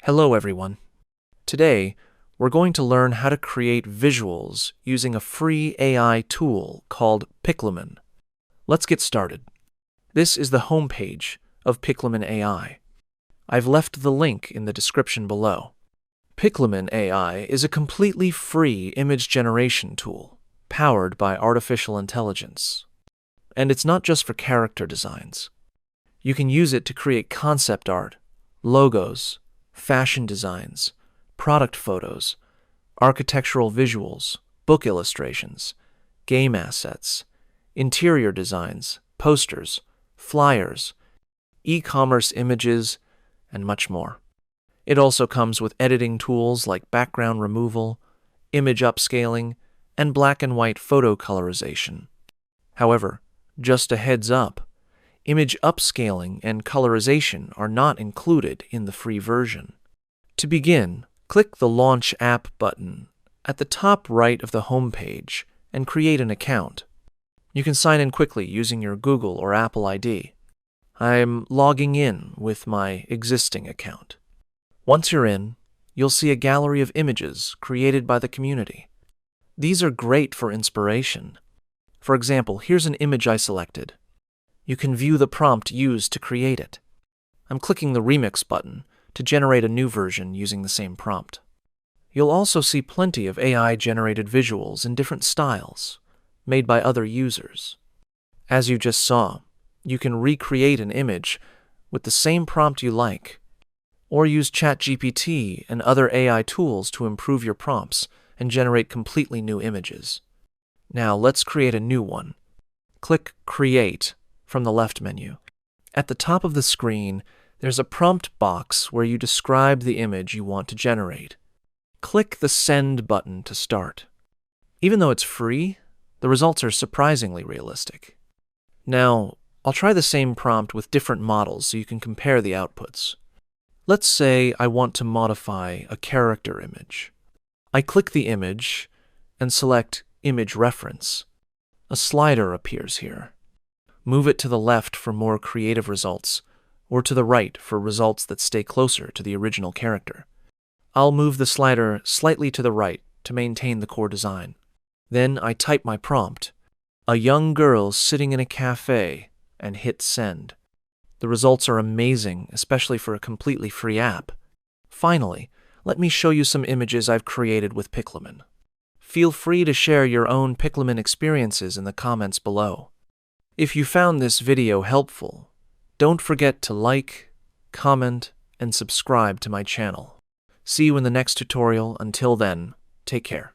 Hello everyone. Today, we're going to learn how to create visuals using a free AI tool called Piclumen. Let's get started. This is the homepage of Piclumen AI. I've left the link in the description below. Piclumen AI is a completely free image generation tool powered by artificial intelligence. And it's not just for character designs. You can use it to create concept art, logos, fashion designs, product photos, architectural visuals, book illustrations, game assets, interior designs, posters, flyers, e-commerce images, and much more. It also comes with editing tools like background removal, image upscaling, and black and white photo colorization. However, just a heads up, image upscaling and colorization are not included in the free version. To begin, click the Launch App button at the top right of the home page and create an account. You can sign in quickly using your Google or Apple ID. I'm logging in with my existing account. Once you're in, you'll see a gallery of images created by the community. These are great for inspiration. For example, here's an image I selected. You can view the prompt used to create it. I'm clicking the Remix button to generate a new version using the same prompt. You'll also see plenty of AI-generated visuals in different styles, made by other users. As you just saw, you can recreate an image with the same prompt you like, or use ChatGPT and other AI tools to improve your prompts and generate completely new images. Now let's create a new one. Click Create from the left menu. At the top of the screen, there's a prompt box where you describe the image you want to generate. Click the Send button to start. Even though it's free, the results are surprisingly realistic. Now, I'll try the same prompt with different models so you can compare the outputs. Let's say I want to modify a character image. I click the image and select Image Reference. A slider appears here. Move it to the left for more creative results, or to the right for results that stay closer to the original character. I'll move the slider slightly to the right to maintain the core design. Then I type my prompt, "A young girl sitting in a cafe," and hit Send. The results are amazing, especially for a completely free app. Finally, let me show you some images I've created with Piclumen. Feel free to share your own Piclumen experiences in the comments below. If you found this video helpful, don't forget to like, comment, and subscribe to my channel. See you in the next tutorial. Until then, take care.